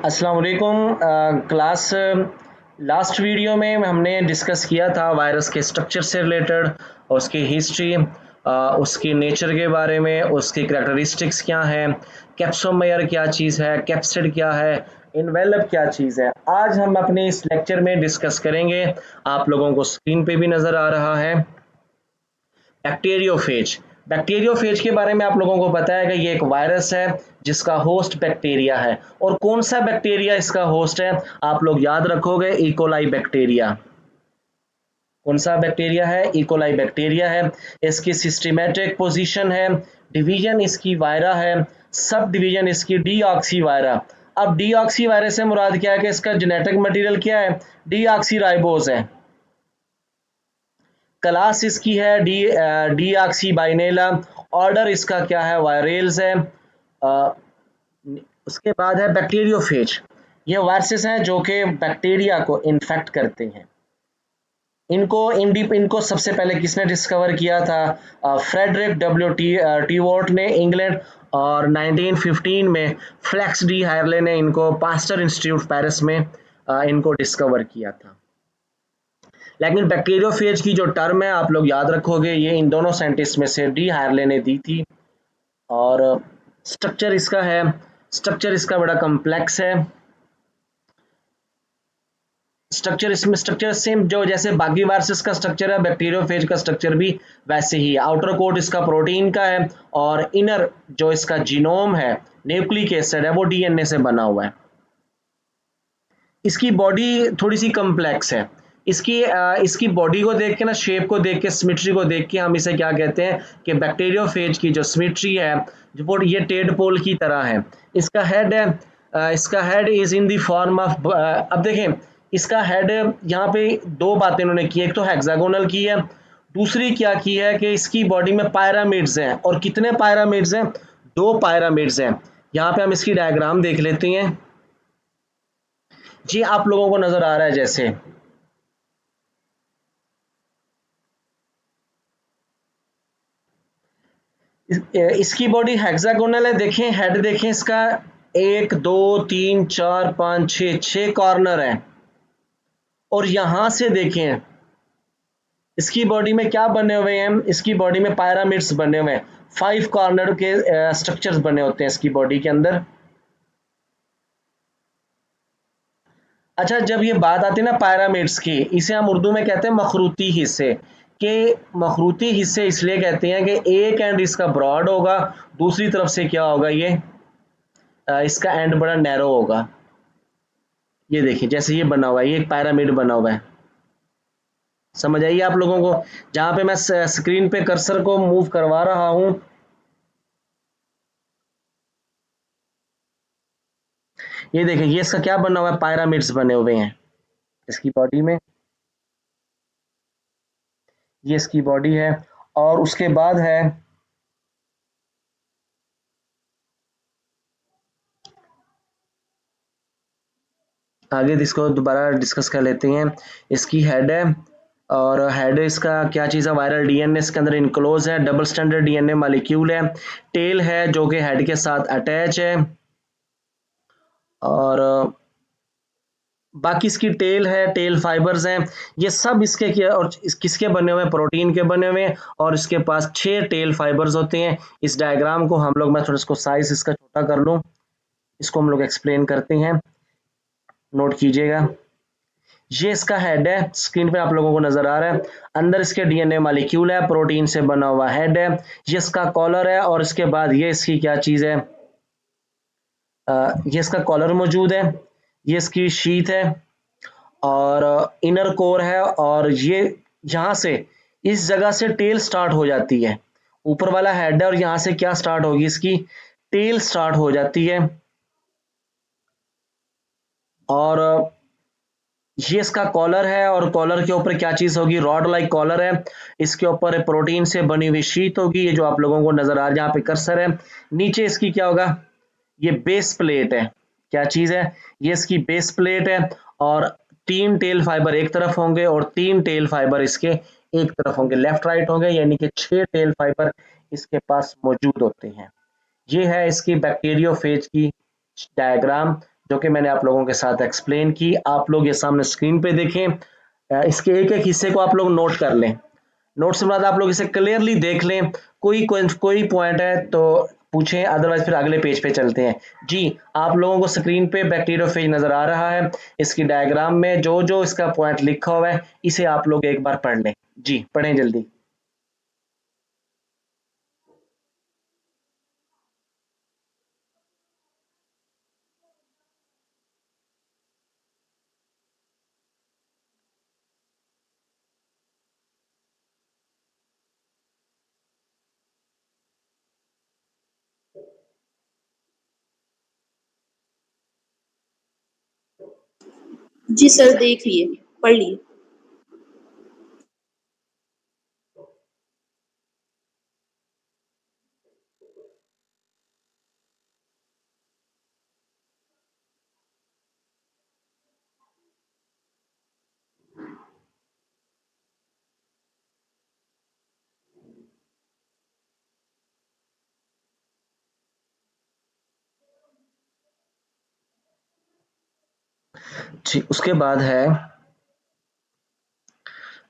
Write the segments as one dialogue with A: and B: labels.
A: अस्सलाम वालेकुम। Class last video में हमने डिस्कस किया था वायरस के स्ट्रक्चर से रिलेटेड, उसकी हिस्ट्री, उसकी नेचर के बारे में, उसकी करैक्टरिस्टिक्स क्या हैं, कैप्सोमेयर क्या चीज़ है, कैप्सिड क्या है, इन्वेलप क्या चीज़ है। आज हम अपने इस लेक्चर में डिस्कस करेंगे, आप लोगों को स्क्रीन पे भी नज़र आ रहा है, बैक्टीरियोफेज। बैक्टीरियोफेज के बारे में आप लोगों को पता है कि ये एक वायरस है जिसका होस्ट बैक्टीरिया है। और कौन सा बैक्टीरिया इसका होस्ट है, आप लोग याद रखोगे, इकोलाई बैक्टीरिया। कौन सा बैक्टीरिया है? इकोलाई बैक्टीरिया है। इसकी सिस्टमेटिक पोजीशन है, डिवीजन इसकी वायरा है, सब डिवीजन इसकी डीऑक्सी वायरा। अब डीऑक्सी वायरस से मुराद क्या है कि इसका जेनेटिक मटेरियल क्या है? डीऑक्सी राइबोज है। क्लास इसकी है डीऑक्सी बाइनेला। ऑर्डर इसका क्या है? वायरेल्स है। अ, उसके बाद है बैक्टीरियोफेज। ये वायरसेस हैं जो कि बैक्टीरिया को इन्फेक्ट करते हैं। इनको सबसे पहले किसने डिस्कवर किया था? फ्रेडरिक टीवॉर्ट ने, इंग्लैंड। और 1915 में फ्लैक्स डी हायरले ने इनको पास्टर इंस्टीट्यूट पेरिस में इनको डिस्कवर किया था। लेकिन बैक्टीरियोफेज की जो टर्म है आप लोग याद रखोगे, ये इन दोनों साइंटिस्ट में से डी हायरले ने दी थी। और स्ट्रक्चर इसका बड़ा कम्प्लेक्स है। स्ट्रक्चर सेम जो जैसे बाकी वायरसेस का स्ट्रक्चर है, बैक्टीरियोफेज का स्ट्रक्चर भी वैसे ही है। आउटर कोट इसका प्रोटीन का है और इनर जो इसका जीनोम है, न्यूक्लिक एसिड है, वो डीएनए से बना हुआ है। इसकी बॉडी थोड़ी सी कम्प्लेक्स है। इसकी बॉडी को देख के ना, शेप को देख के, सिमेट्री को देख के हम इसे क्या कहते हैं कि बैक्टीरियोफेज की जो सिमेट्री है वो ये टेडपोल की तरह है। इसका हेड है, इसका head is in the form of, अब देखें इसका हेड, यहाँ पे दो बातें इन्होंने की, एक तो हेक्सागोनल की है, दूसरी क्या की है कि इसकी बॉडी में पायरामिड्स हैं। और कितने पायरामिड्स हैं? दो पायरामिड्स हैं। यहाँ पे हम इसकी डायग्राम देख लेते हैं जी। आप लोगों को नजर आ रहा है जैसे इसकी बॉडी हेक्सागोनल है। देखें हेड, देखें इसका, एक दो तीन चार पाँच छः कॉर्नर है। और यहां से देखें इसकी बॉडी में क्या बने हुए हैं? इसकी बॉडी में पायरामिड्स बने हुए हैं। 5 कॉर्नर के स्ट्रक्चर्स बने होते हैं इसकी बॉडी के अंदर। अच्छा, जब ये बात आती है ना पायरामिड्स की, इसे हम उर्दू में कहते हैं मखरूती हिस्से। के मखरूती हिस्से इसलिए कहते हैं कि एक एंड इसका ब्रॉड होगा, दूसरी तरफ से क्या होगा, ये इसका एंड बड़ा नैरो होगा। ये देखिए जैसे ये बना हुआ है, ये एक पिरामिड बना हुआ है। समझ आइए आप लोगों को? जहां पे मैं स्क्रीन पे कर्सर को मूव करवा रहा हूं, ये देखें, ये इसका क्या बना हुआ है? पिरामिड्स बने हुए हैं इसकी बॉडी में। ये इसकी बॉडी है। और उसके बाद है, आगे इसको दोबारा डिस्कस कर लेते हैं। इसकी हेड है, और हेड इसका क्या चीज़ है? वायरल डीएनए इसके अंदर इनक्लोज है, डबल स्टैंडर्ड डीएनए मॉलिक्यूल है। टेल है जो कि हेड के साथ अटैच है। और बाकी इसकी टेल है, टेल फाइबर्स हैं। ये सब इसके क्या, और किसके बने हुए हैं? प्रोटीन के बने हुए हैं। और इसके पास 6 टेल फाइबर्स होते हैं। इस डायग्राम को हम लोग, मैं थोड़ा इसको साइज इसका छोटा कर लूँ, इसको हम लोग एक्सप्लेन करते हैं, नोट कीजिएगा। ये इसका हेड है, स्क्रीन पे आप लोगों को नजर आ रहा है। अंदर इसके डीएनए मॉलिक्यूल है, प्रोटीन से बना हुआ हेड है। ये इसका कॉलर है। और इसके बाद ये इसकी क्या चीज है? ये इसका कॉलर मौजूद है, ये इसकी शीथ है, और इनर कोर है। और ये यहाँ से, इस जगह से टेल स्टार्ट हो जाती है। ऊपर वाला हेड है और यहाँ से क्या स्टार्ट होगी? इसकी टेल स्टार्ट हो जाती है। और ये इसका कॉलर है, और कॉलर के ऊपर क्या चीज होगी? रॉड लाइक कॉलर है। इसके ऊपर प्रोटीन से बनी हुई शीट होगी, ये जो आप लोगों को नजर आ रहा है, जहाँ पे कर्सर है। नीचे इसकी क्या होगा? ये बेस प्लेट है। क्या चीज है? ये इसकी बेस प्लेट है। और 3 टेल फाइबर एक तरफ होंगे और 3 टेल फाइबर इसके एक तरफ होंगे, लेफ्ट राइट होंगे, यानी कि 6 टेल फाइबर इसके पास मौजूद होते हैं। ये है इसकी बैक्टीरियोफेज की डायग्राम, जो कि मैंने आप लोगों के साथ एक्सप्लेन की। आप लोग ये सामने स्क्रीन पे देखें, इसके एक एक हिस्से को आप लोग नोट कर लें। नोट से बाद आप लोग इसे क्लियरली देख लें, कोई पॉइंट है तो पूछें, अदरवाइज फिर अगले पेज पे चलते हैं। जी, आप लोगों को स्क्रीन पे बैक्टीरियोफेज नजर आ रहा है। इसकी डायग्राम में जो जो इसका पॉइंट लिखा हुआ है इसे आप लोग एक बार पढ़ लें। जी पढ़ें जल्दी।
B: जी सर, देख लिए, पढ़ लिए।
A: जी, उसके बाद है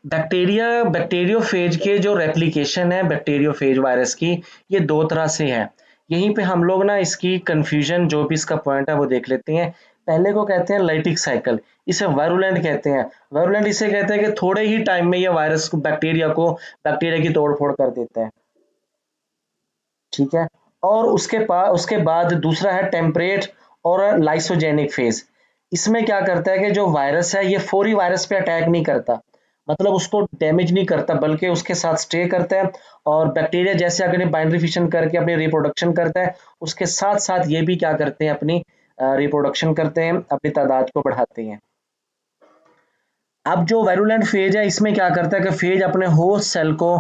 A: बैक्टीरियोफेज के जो रेप्लिकेशन है बैक्टीरियोफेज वायरस की, ये दो तरह से है। यहीं पे हम लोग ना इसकी कंफ्यूजन जो भी इसका पॉइंट है वो देख लेते हैं। पहले को कहते हैं लाइटिक साइकिल, इसे वायरुलेंट कहते हैं। वायरुलेंट इसे कहते हैं कि थोड़े ही टाइम में ये वायरस को बैक्टीरिया की तोड़ फोड़ कर देता है। ठीक है। और उसके बाद दूसरा है टेम्परेट और लाइसोजेनिक फेज। इसमें क्या करता है कि जो वायरस है ये फौरी वायरस पे अटैक नहीं करता, मतलब उसको डैमेज नहीं करता, बल्कि उसके साथ स्टे करता है। और बैक्टीरिया जैसे अगर बाइंडरी फिशन करके अपनी रिप्रोडक्शन करता है, उसके साथ साथ ये भी क्या करते हैं, अपनी रिप्रोडक्शन करते हैं, अपनी तादाद को बढ़ाते हैं। अब जो वायरुलेंट फेज है इसमें क्या करता है कि फेज अपने होस्ट सेल को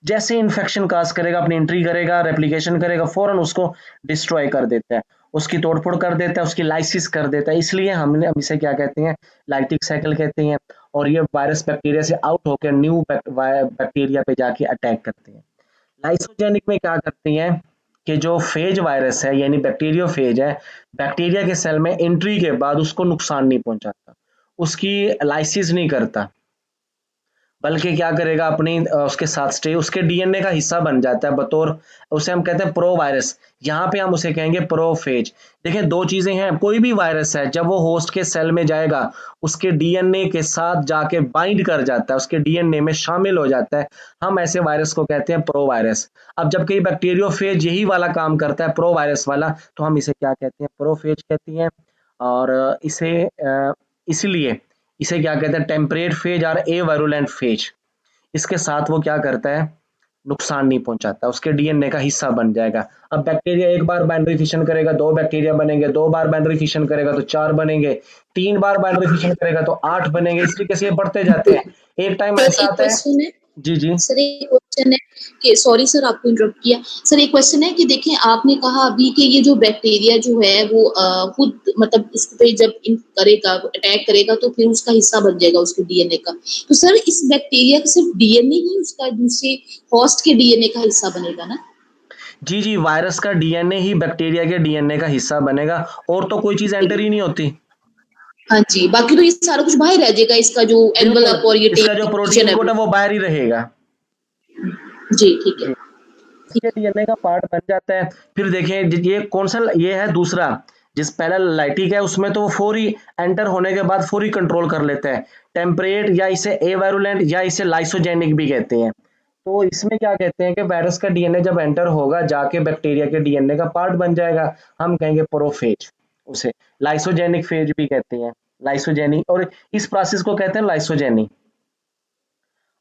A: जैसे इन्फेक्शन काज करेगा, अपनी एंट्री करेगा, रेप्लिकेशन करेगा, फौरन उसको डिस्ट्रॉय कर देता है, उसकी तोड़फोड़ कर देता है, उसकी लाइसिस कर देता है। इसलिए हम इसे क्या कहते हैं, लाइटिक साइकिल कहते हैं। और ये वायरस बैक्टीरिया से आउट होकर न्यू बैक्टीरिया पे जाके अटैक करते हैं। लाइसोजेनिक में क्या करती हैं कि जो फेज वायरस है यानी बैक्टीरियो फेज है, बैक्टीरिया के सेल में एंट्री के बाद उसको नुकसान नहीं पहुंचाता, उसकी लाइसिस नहीं करता, बल्कि क्या करेगा, अपनी उसके साथ स्टे, उसके डीएनए का हिस्सा बन जाता है बतौर, उसे हम कहते हैं प्रो वायरस। यहाँ पे हम उसे कहेंगे प्रोफेज। देखिए दो चीजें हैं, कोई भी वायरस है जब वो होस्ट के सेल में जाएगा उसके डीएनए के साथ जाके बाइंड कर जाता है, उसके डीएनए में शामिल हो जाता है, हम ऐसे वायरस को कहते हैं प्रो वायरस। अब जब कई बैक्टीरियोफेज यही वाला काम करता है, प्रो वायरस वाला, तो हम इसे क्या कहते हैं, प्रोफेज कहती हैं। और इसलिए इसे क्या कहते हैं, टेम्परेट फेज और ए वायरुलेंट फेज। इसके साथ वो क्या करता है, नुकसान नहीं पहुंचाता, उसके डीएनए का हिस्सा बन जाएगा। अब बैक्टीरिया एक बार बाइंडरी फिशन करेगा दो बैक्टीरिया बनेंगे, दो बार बाइंडरी फिशन करेगा तो चार बनेंगे, तीन बार बाइंडरी फिशन करेगा तो आठ बनेंगे, इस तरीके से ये बढ़ते जाते हैं। एक टाइम
B: सर
A: ऐसा
B: एक
A: आता है।
B: क्वेश्चन है
A: जी जी।
B: सर एक क्वेश्चन है कि सॉरी सर आपको इंटरप्ट किया। सर एक क्वेश्चन है कि देखिए आपने कहा अभी कि ये जो बैक्टीरिया जो है वो खुद मतलब इस पे जब इन करेगा अटैक करेगा तो फिर उसका हिस्सा बन जाएगा उसके डीएनए का। तो सर इस बैक्टीरिया का सिर्फ डीएनए ही उसका दूसरे होस्ट के डीएनए का हिस्सा बनेगा ना?
A: जी जी, वायरस का डीएनए ही बैक्टीरिया के डीएनए का हिस्सा बनेगा, और तो कोई चीज एंटर ही नहीं होती।
B: हाँ जी, बाकी तो ये सारा कुछ बाहर रह जाएगा, इसका जो
A: बिल्कुल,
B: एनवलप और ये
A: इसका जो
B: टेप
A: प्रोटीन
B: है।
A: कोड है वो बाहर ही रहेगा।
B: जी ठीक है।
A: जी, इसके डीएनए का पार्ट बन जाता है। फिर देखें ये कौन सा, ये है दूसरा, जिस पहला लाइटिक है उसमें तो वो फौरी एंटर होने के बाद फौरी कंट्रोल कर लेता है। टेम्परेट या इसे एवायरुलेंट या इसे लाइसोजेनिक भी कहते हैं। तो इसमें क्या कहते हैं कि वायरस का डीएनए जब एंटर होगा जाके बैक्टीरिया के डीएनए का पार्ट बन जाएगा, हम कहेंगे प्रोफेज उसे। लाइसोजेनिक फेज भी कहते हैं, लाइसोजेनिक, और इस प्रोसेस को कहते हैं लाइसोजेनिक।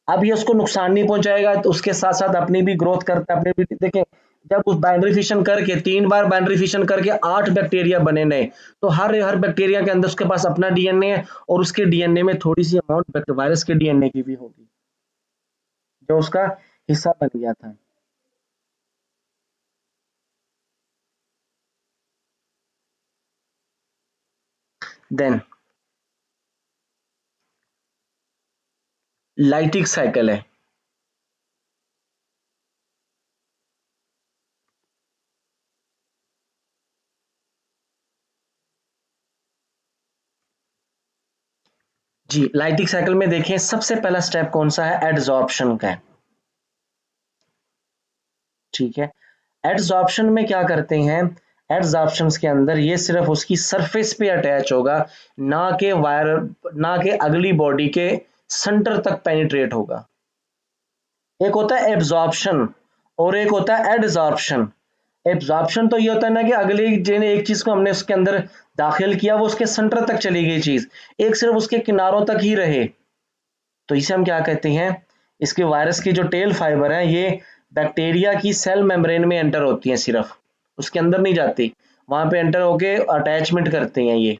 A: अब ये उसको नुकसान नहीं पहुंचाएगा तो उसके साथ साथ अपनी भी ग्रोथ करता है, अपनी भी देखें, जब उस बाइंड्री फिशन करके तीन बार बाइंड्री फिशन करके आठ बैक्टीरिया बने नए, तो हर हर बैक्टीरिया के अंदर उसके पास अपना डीएनए है, और उसके डीएनए में थोड़ी सी अमाउंट वायरस के डीएनए की भी होगी जो उसका हिस्सा बन गया था। देन लाइटिक साइकिल है। जी, लाइटिक साइकिल में देखें सबसे पहला स्टेप कौन सा है? एडजॉर्प्शन का है, ठीक है। एडजॉर्प्शन में क्या करते हैं? एडजॉर्प्शन के अंदर ये सिर्फ उसकी सरफेस पे अटैच होगा, ना के वायर, ना के अगली बॉडी के सेंटर तक पेनिट्रेट होगा। एक होता है एब्जॉर्प्शन और एक होता है एडजॉर्प्शन। एब्जॉर्प्शन तो ये होता है ना कि अगली जिन एक चीज को हमने उसके अंदर दाखिल किया वो उसके सेंटर तक चली गई चीज, एक सिर्फ उसके किनारों तक ही रहे, तो इसे हम क्या कहते हैं? इसके वायरस की जो टेल फाइबर है ये बैक्टीरिया की सेल मेम्ब्रेन में एंटर होती है, सिर्फ उसके अंदर नहीं जाती, वहां पे एंटर होके अटैचमेंट करते हैं ये।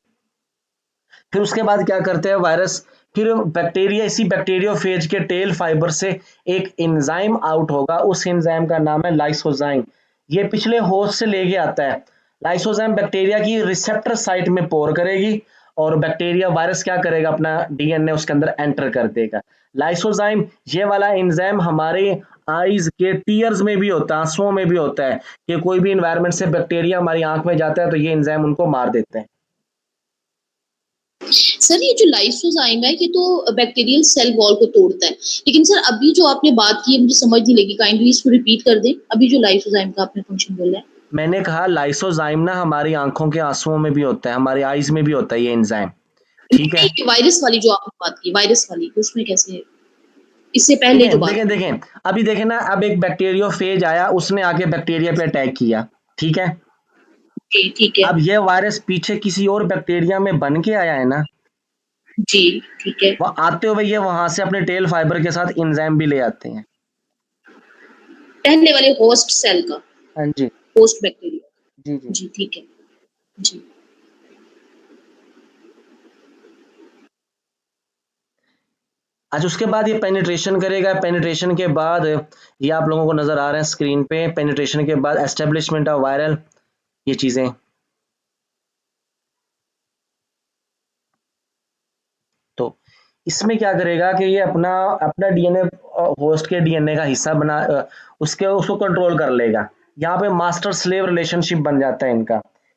A: फिर उसके बाद क्या करते हैं वायरस? फिर बैक्टीरिया, इसी बैक्टीरियोफेज के टेल फाइबर से एक एंजाइम आउट होगा, उस एंजाइम का नाम है लाइसोजाइम। ये पिछले होस्ट से लेके आता है। लाइसोजाइम बैक्टीरिया की रिसेप्टर साइट में पोर करेगी और बैक्टीरिया वायरस क्या करेगा? अपना डीएनए उसके अंदर एंटर कर देगा। लाइसोजाइम ये वाला एंजाइम हमारे आईज के टीयर्स में भी होता है, आंसुओं में भी होता है, कि कोई भी इन्वायरमेंट से बैक्टीरिया हमारी आंख में जाता है तो ये एंजाइम उनको मार देते हैं।
B: सर ये जो लाइसोजाइम है ये तो बैक्टीरियल सेल वॉल को तोड़ता है, लेकिन सर अभी जो आपने बात की है मुझे समझ नहीं लगी, काइंडली इसको रिपीट कर दें। अभी जो लाइसोजाइम का आपने फंक्शन बोला है।
A: मैंने कहा लाइसोजाइम ना हमारी आंखों के आंसुओं में भी होता है, हमारी आईज में भी होता है ये एंजाइम, ठीक है।
B: नहीं, वायरस वाली जो आपने बात की, वायरस वाली उसमें कैसे? इससे पहले जो
A: देखें
B: बात
A: देखें
B: की।
A: देखें, अभी देखें ना, अब एक बैक्टीरियोफेज आया, उसने आके बैक्टीरिया पे अटैक किया, ठीक है।
B: जी ठीक है।
A: अब ये वायरस पीछे किसी और बैक्टीरिया में बन के आया है ना,
B: जी ठीक है।
A: वह आते हुए ये वहां से अपने टेल फाइबर के साथ एंजाइम भी ले आते हैं।
B: पहले वाले होस्ट सेल का,
A: हाँ जी।
B: Host bacteria.
A: जी जी।
B: जी ठीक है। जी।
A: अच्छा, उसके बाद ये पेनिट्रेशन करेगा, पेनिट्रेशन के बाद ये आप लोगों को नजर आ रहे हैं स्क्रीन पे, पेनिट्रेशन के बाद एस्टेब्लिशमेंट ऑफ वायरल, ये चीजें। तो इसमें क्या करेगा कि ये अपना अपना डीएनए होस्ट के डीएनए का हिस्सा बना उसके उसको कंट्रोल कर लेगा। यहाँ पे मास्टर स्लेव रिलेशनशिप बन जाता है इनका,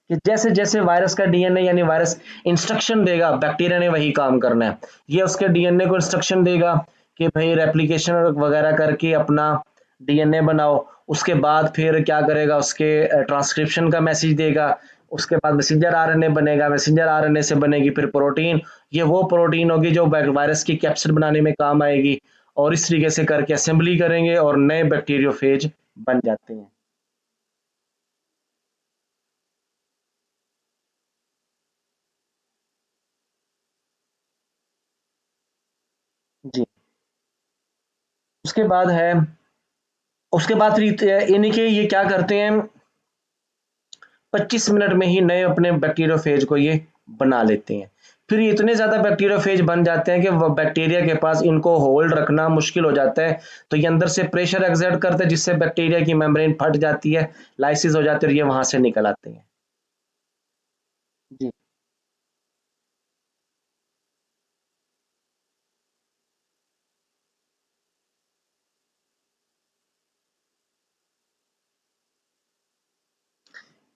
A: कि जैसे जैसे वायरस का डीएनए यानी वायरस इंस्ट्रक्शन देगा, बैक्टीरिया ने वही काम करना है। ये उसके डीएनए को इंस्ट्रक्शन देगा कि भाई रेप्लिकेशन वगैरह करके अपना डीएनए बनाओ। उसके बाद फिर क्या करेगा? उसके ट्रांसक्रिप्शन का मैसेज देगा। उसके बाद मैसेंजर आरएनए बनेगा, मैसेंजर आरएनए से बनेगी फिर प्रोटीन। ये वो प्रोटीन होगी जो वायरस की कैप्सिड बनाने में काम आएगी, और इस तरीके से करके असेंबली करेंगे और नए बैक्टीरियोफेज बन जाते हैं। जी। उसके बाद है, उसके बाद फिर इन्हीं के ये क्या करते हैं? 25 मिनट में ही नए अपने बैक्टीरियोफेज को ये बना लेते हैं। फिर ये इतने ज्यादा बैक्टीरियोफेज बन जाते हैं कि वह बैक्टीरिया के पास इनको होल्ड रखना मुश्किल हो जाता है, तो ये अंदर से प्रेशर एक्सर्ट करते हैं जिससे बैक्टीरिया की मेम्ब्रेन फट जाती है, लाइसिस हो जाती है और ये वहां से निकल आते हैं। जी।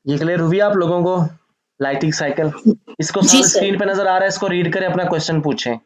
A: ये क्लियर हुई आप लोगों को? लाइटिंग साइकिल, इसको
B: जी
A: सामने
B: सर।
A: स्क्रीन पे नजर आ रहा है, इसको रीड करें, अपना क्वेश्चन पूछें।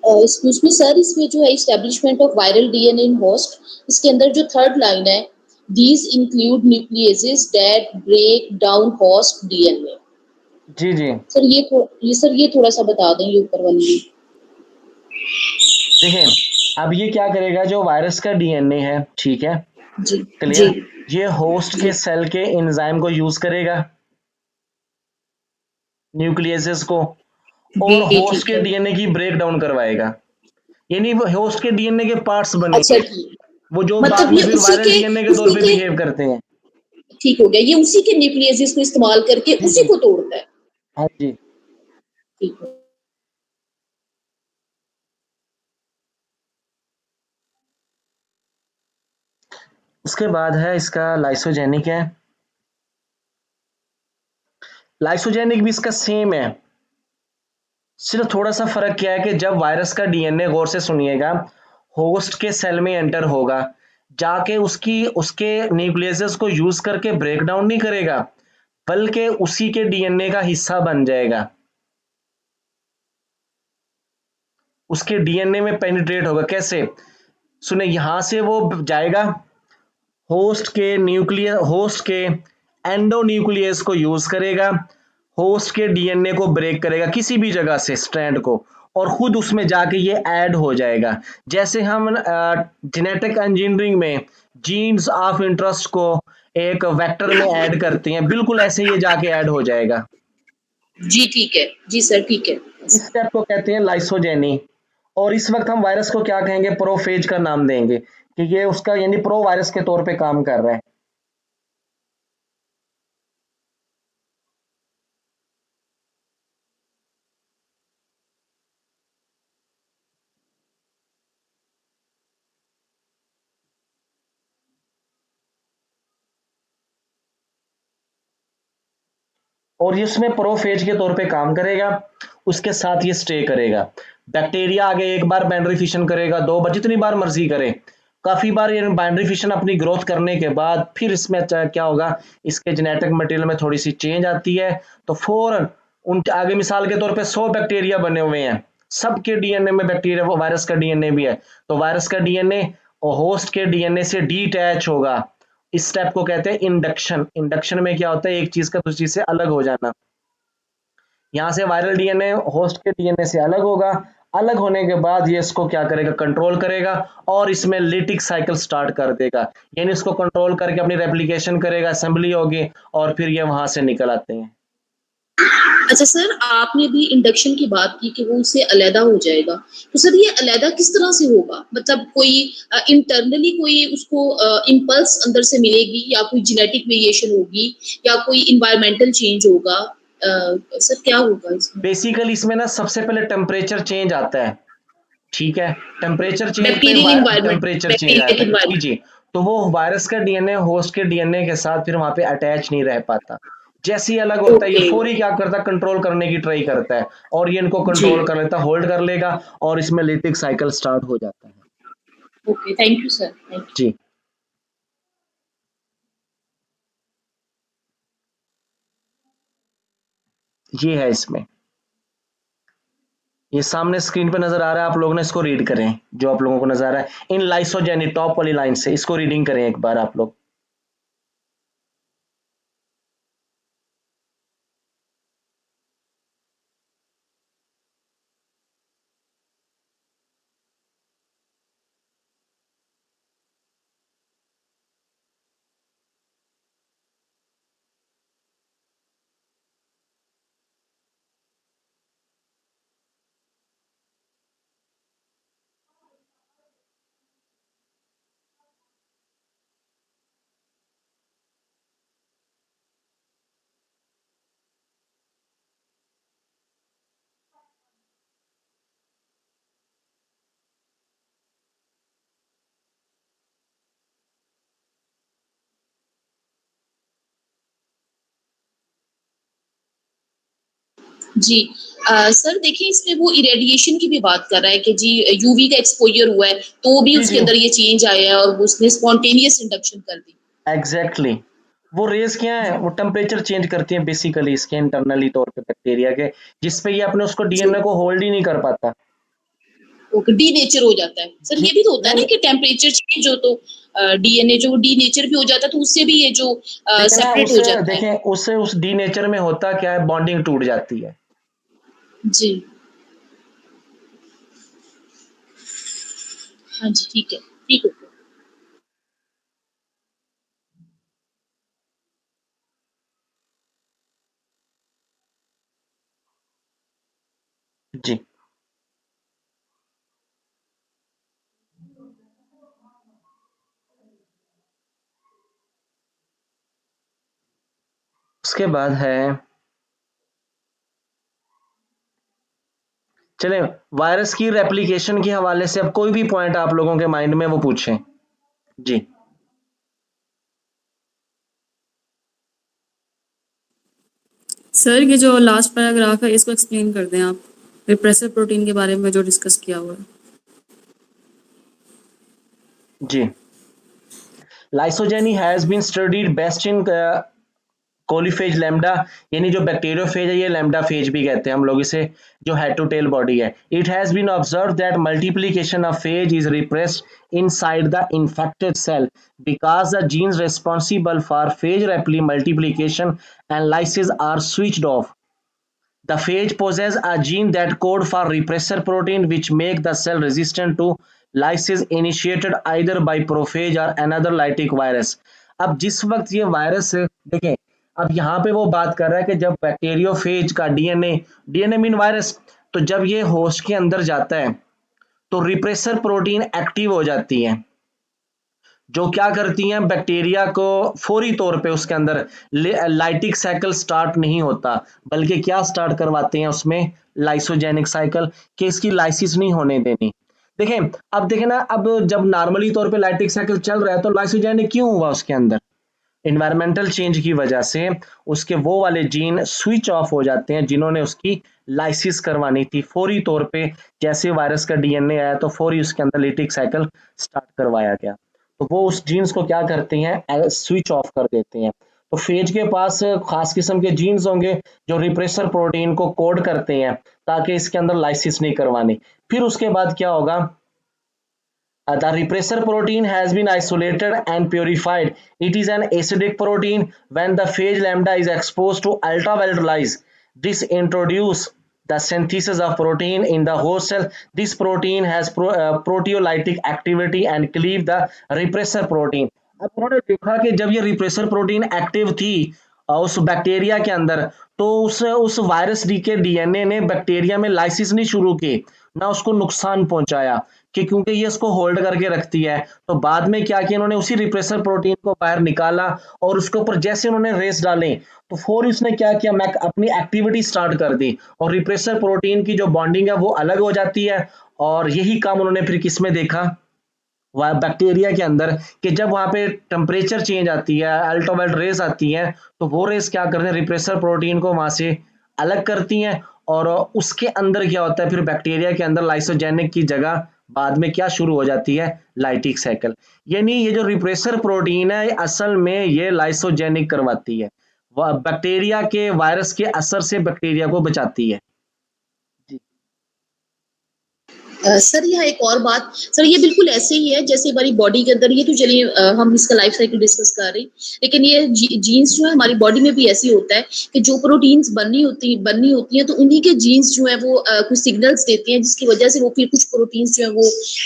B: एक्सक्यूज मी सर, इसमें जो है establishment of viral DNA in host, इसके अंदर जो थर्ड लाइन है, these include nucleases that break down host DNA.
A: जी जी।
B: सर ये थोड़ा सा बता दें, ये ऊपर वाली।
A: देखिए, अब ये क्या करेगा, जो वायरस का डीएनए है, ठीक है,
B: जी जी
A: क्लियर, ये होस्ट के
B: जी
A: सेल के एंजाइम को यूज करेगा, न्यूक्लियसेस को, और
B: जी
A: होस्ट
B: ठीक
A: के
B: है।
A: डीएनए की ब्रेक डाउन करवाएगा। यानी वो होस्ट के डीएनए के पार्ट्स
B: अच्छा
A: बनेंगे,
B: ठीक,
A: वो जो बाद
B: मतलब
A: में
B: ये
A: फिर
B: उसी
A: वायरल
B: के
A: डीएनए के तौर
B: उसी
A: पे
B: के
A: बिहेव करते हैं।
B: ठीक हो गया, ये उसी के न्यूक्लियस को इस्तेमाल करके
A: जी
B: उसी
A: जी।
B: को तोड़ता है।
A: हाँ जी।
B: ठीक है।
A: उसके बाद है इसका लाइसोजेनिक है। लाइसोजेनिक भी इसका सेम है, सिर्फ थोड़ा सा फर्क क्या है कि जब वायरस का डीएनए, गौर से सुनिएगा, होस्ट के सेल में एंटर होगा, जाके उसकी उसके न्यूक्लियस को यूज करके ब्रेक डाउन नहीं करेगा, बल्कि उसी के डीएनए का हिस्सा बन जाएगा, उसके डीएनए में पेनिट्रेट होगा। कैसे? सुने, यहां से वो जाएगा, होस्ट के एंडोन्यूक्लियस को यूज करेगा, होस्ट के डीएनए को ब्रेक करेगा किसी भी जगह से स्ट्रैंड को, और खुद उसमें जाके ये ऐड हो जाएगा। जैसे हम जेनेटिक इंजीनियरिंग में जीन्स ऑफ इंटरेस्ट को एक वेक्टर में ऐड करते हैं, बिल्कुल ऐसे ये जाके ऐड हो जाएगा।
B: जी ठीक है, जी सर ठीक है।
A: इस स्टेप को कहते हैं लाइसोजेनी। और इस वक्त हम वायरस को क्या कहेंगे, प्रोफेज का नाम देंगे, कि ये उसका यानी प्रो वायरस के तौर पे काम कर रहा है। और ये उसमें प्रोफेज के तौर पे काम करेगा, उसके साथ ये स्टे करेगा। बैक्टीरिया आगे एक बार बाइंड्री फिशन करेगा, दो बार, जितनी बार मर्जी करे, काफी बार ये बाइंड्री फिशन अपनी ग्रोथ करने के बाद फिर इसमें क्या होगा, इसके जेनेटिक मटेरियल में थोड़ी सी चेंज आती है, तो फौरन उन आगे मिसाल के तौर पे 100 बैक्टीरिया बने हुए हैं, सबके डीएनए में बैक्टीरिया, वो वायरस का डीएनए भी है, तो वायरस का डीएनए और होस्ट के डीएनए से डीटैच होगा। इस स्टेप को कहते हैं इंडक्शन। इंडक्शन में क्या होता है, एक चीज का दूसरी चीज से अलग हो जाना। यहाँ से वायरल डीएनए होस्ट के डीएनए से अलग होगा, अलग होने के बाद ये इसको क्या करेगा, कंट्रोल करेगा, और इसमें लिटिक साइकिल स्टार्ट कर देगा, यानी इसको कंट्रोल करके अपनी रेप्लिकेशन करेगा, असेंबली होगी, और फिर ये वहां से निकल आते हैं।
B: अच्छा सर, आपने भी इंडक्शन की बात की कि वो उससे अलहदा हो जाएगा, तो सर ये अलहदा किस तरह से होगा? मतलब कोई इंटरनली कोई उसको इम्पल्स अंदर से मिलेगी, या कोई जेनेटिक वेरिएशन होगी, या कोई इन्वायरमेंटल चेंज होगा? सर क्या होगा इसमें?
A: बेसिकली इसमें ना सबसे पहले टेम्परेचर चेंज आता है, ठीक है, टेम्परेचर चेंज पे
B: bacterial environment,
A: temperature change
B: bacteria
A: आता
B: के
A: है, जी
B: इन्वायरमेंट।
A: जी। तो वो वायरस का डीएनए होस्ट के डीएनए के साथ फिर वहां पे अटैच नहीं रह पाता, जैसे ही अलग होता है ये
B: ओके।
A: फौरी क्या करता है, कंट्रोल करने की ट्राई करता है, और ये इनको
B: जी।
A: कंट्रोल कर लेता, होल्ड कर लेगा, और इसमें लिटिक साइकिल स्टार्ट हो जाता है।
B: Okay, thank you sir, thank you.
A: जी, ये है इसमें, ये सामने स्क्रीन पे नजर आ रहा है, आप लोगों ने इसको रीड करें, जो आप लोगों को नजर आ रहा है इन लाइसोजेनी, टॉप वाली लाइन से इसको रीडिंग करें एक बार आप लोग।
B: जी। सर देखिए, इसमें वो इरेडिएशन की भी बात कर रहा है कि जी यूवी का एक्सपोजर हुआ है, तो भी
A: जी
B: उसके
A: जी,
B: अंदर ये चेंज आया है और उसने स्पॉन्टेनियस इंडक्शन कर दी।
A: Exactly exactly. वो रेस क्या है, वो टेम्परेचर चेंज करती है बेसिकली इसके इंटरनली तौर पे बैक्टीरिया के, जिसपे ये अपने उसको
B: जी।
A: डीएनए को होल्ड ही नहीं कर पाता।
B: ओके, डीनेचर हो जाता है। सर
A: जी
B: ये भी तो होता है ना
A: नहीं
B: कि टेम्परेचर चेंज हो तो डीएनए जो डीनेचर भी हो जाता है तो उससे भी ये जो
A: लेकिन ना
B: सेपरेट
A: उस
B: हो जाता है।
A: देखें उससे उस डी नेचर में होता क्या है, बॉन्डिंग टूट जाती है।
B: जी। हाँ जी, ठीक है, ठीक है।
A: जी उसके बाद है, चले वायरस की रेप्लिकेशन के हवाले से अब कोई भी पॉइंट आप लोगों के माइंड में वो पूछें। जी
C: सर ये जो लास्ट पैराग्राफ है इसको एक्सप्लेन कर दें आप, रिप्रेसर प्रोटीन के बारे में जो डिस्कस किया हुआ है।
A: जी lysogeny has been studied best in coliphage lambda, यानी जो बैक्टीरियोफेज है ये लैम्डा फेज भी कहते हैं हम लोग इसे, जो हेड टू टेल बॉडी है। It has been observe that multiplication of phage is repressed inside the infected cell because the genes responsible for phage repli multiplication and lysis are switched off. The phage possess a gene that code for repressor protein which make the cell resistant to lysis initiated either by prophage or another lytic virus। अब जिस वक्त ये virus देखें, अब यहाँ पे वो बात कर रहा है कि जब बैक्टीरियोफेज का डीएनए, डीएनए मीन वायरस, तो जब ये होस्ट के अंदर जाता है तो रिप्रेसर प्रोटीन एक्टिव हो जाती है, जो क्या करती हैं बैक्टीरिया को फौरी तौर पे उसके अंदर लाइटिक साइकिल स्टार्ट नहीं होता, बल्कि क्या स्टार्ट करवाते हैं उसमें, लाइसोजेनिक साइकिल, कि इसकी लाइसिस नहीं होने देनी। देखें, अब देखें ना, अब जब नॉर्मली तौर पे लाइटिक साइकिल चल रहा है तो लाइसोजेनिक क्यों हुआ उसके अंदर, इन्वायरमेंटल चेंज की वजह से उसके वो वाले जीन स्विच ऑफ हो जाते हैं जिन्होंने उसकी लाइसिस करवानी थी फौरी तौर पे। जैसे वायरस का डीएनए आया तो फौरी उसके अंदर लिटिक साइकिल स्टार्ट करवाया गया, तो वो उस जीन्स को क्या करते हैं, स्विच ऑफ कर देते हैं। तो फेज के पास खास किस्म के जीन्स होंगे जो रिप्रेसर प्रोटीन को कोड करते हैं ताकि इसके अंदर लाइसिस नहीं करवानी। फिर उसके बाद क्या होगा, the repressor protein has been isolated and purified. It is an acidic protein. When the phage lambda is exposed to ultraviolet light, this introduces the synthesis of protein in the host cell. This protein has proteolytic activity and cleave the repressor protein. अब उन्होंने देखा कि जब ये repressor protein active थी उस bacteria के अंदर, तो उस वायरस डी के डीएनए ने बैक्टीरिया में लाइसिस नहीं शुरू की, ना उसको नुकसान पहुंचाया, कि क्योंकि ये इसको होल्ड करके रखती है। तो बाद में क्या किया इन्होंने, उसी रिप्रेसर प्रोटीन को बाहर निकाला और उसके ऊपर जैसे उन्होंने रेस डाले तो फौरी उसने क्या किया, मैं अपनी एक्टिविटी स्टार्ट कर दी और रिप्रेसर प्रोटीन की जो बॉन्डिंग है वो अलग हो जाती है। और यही काम उन्होंने फिर किस में देखा, बैक्टीरिया के अंदर, कि जब वहां पे टेम्परेचर चेंज आती है, अल्ट्रावायलेट रेस आती हैं, तो वो रेस क्या करते हैं, रिप्रेसर प्रोटीन को वहां से अलग करती हैं। और उसके अंदर क्या होता है, फिर बैक्टीरिया के अंदर लाइसोजेनिक की जगह बाद में क्या शुरू हो जाती है, लाइटिक साइकिल। यानी ये जो रिप्रेसर प्रोटीन है असल में ये लाइसोजेनिक करवाती है, बैक्टीरिया के वायरस के असर से बैक्टीरिया को बचाती है।
B: सर यहाँ एक और बात, सर ये बिल्कुल ऐसे ही है जैसे हमारी बॉडी के अंदर, ये तो चलिए हम इसका लाइफ साइकिल डिस्कस कर रहे हैं, लेकिन ये जीन्स जो है हमारी बॉडी में भी ऐसी होता है कि जो प्रोटीन्स बननी होती है तो उन्हीं के जीन्स जो है वो कुछ सिग्नल्स देते हैं जिसकी वजह से वो फिर कुछ प्रोटीन्स जो है वो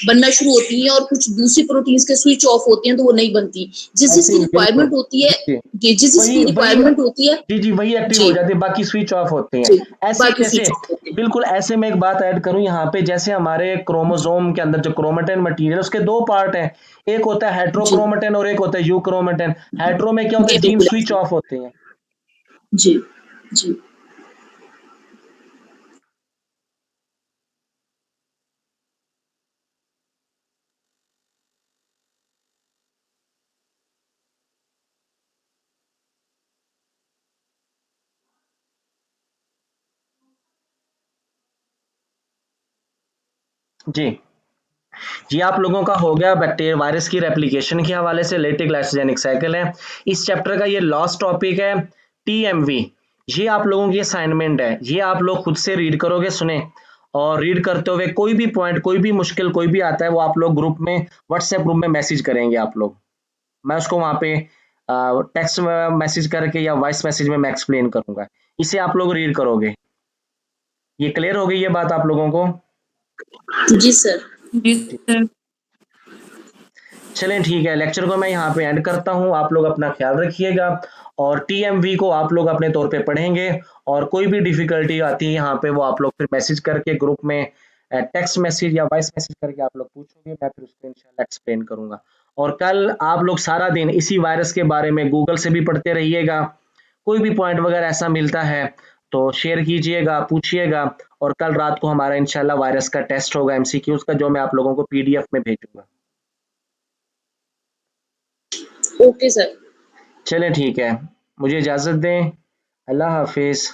B: बनना शुरू होती हैं और कुछ दूसरी प्रोटीन्स के स्विच ऑफ होते हैं तो वो नहीं बनती, जिस जिसकी रिक्वायरमेंट होती है, जिस जिसकी रिक्वायरमेंट होती है
A: जी वही एक्टिव हो
B: जी
A: जाती है, बाकी स्विच ऑफ होते हैं।
B: जी
A: ऐसे
B: बाकी
A: जैसे
B: स्विच ऑफ होते हैं।
A: बिल्कुल ऐसे मैं एक बात ऐड करूं यहाँ पे, जैसे हमारे क्रोमोसोम के अंदर जो क्रोमेटिन मटेरियल उसके दो पार्ट हैं, एक होता है
B: जी
A: हेट्रोक्रोमेटिन और एक होता है यूक्रोमेटिन। हेट्रो में क्या होता
B: जी
A: है, जीन
B: बिल्कुल
A: स्विच ऑफ होते हैं।
B: जी जी
A: जी ये आप लोगों का हो गया बैक्टीरिया वायरस की रेप्लिकेशन के हवाले से, लेटिक लाइसोजेनिक साइकिल है। इस चैप्टर का ये लास्ट टॉपिक है, टीएमवी। ये आप लोगों की असाइनमेंट है, ये आप लोग खुद से रीड करोगे, सुने, और रीड करते हुए कोई भी पॉइंट, कोई भी मुश्किल, कोई भी आता है, वो आप लोग ग्रुप में, व्हाट्सएप ग्रुप में मैसेज करेंगे आप लोग। मैं उसको वहाँ पे टेक्स्ट में मैसेज करके या वॉइस मैसेज में मैं एक्सप्लेन करूंगा। इसे आप लोग रीड करोगे। ये क्लियर हो गई ये बात आप लोगों को?
B: जी सर।
C: जी सर।
A: चलें ठीक है, लेक्चर को मैं यहाँ पे एंड करता हूँ। आप लोग अपना ख्याल रखिएगा और टीएमवी को आप लोग अपने तौर पे पढ़ेंगे और कोई भी डिफिकल्टी आती है यहाँ पे वो आप लोग फिर मैसेज करके ग्रुप में टेक्स्ट मैसेज या वॉइस मैसेज करके आप लोग पूछोगे, मैं फिर उसको इंशाल्लाह एक्सप्लेन करूंगा। और कल आप लोग सारा दिन इसी वायरस के बारे में गूगल से भी पढ़ते रहिएगा। कोई भी पॉइंट वगैरह ऐसा मिलता है तो शेयर कीजिएगा, पूछिएगा। और कल रात को हमारा इंशाल्लाह वायरस का टेस्ट होगा एमसीक्यूज का, जो मैं आप लोगों को पीडीएफ में भेजूंगा।
B: Okay sir.
A: चलें ठीक है, मुझे इजाज़त दें। अल्लाह हाफ़िज़।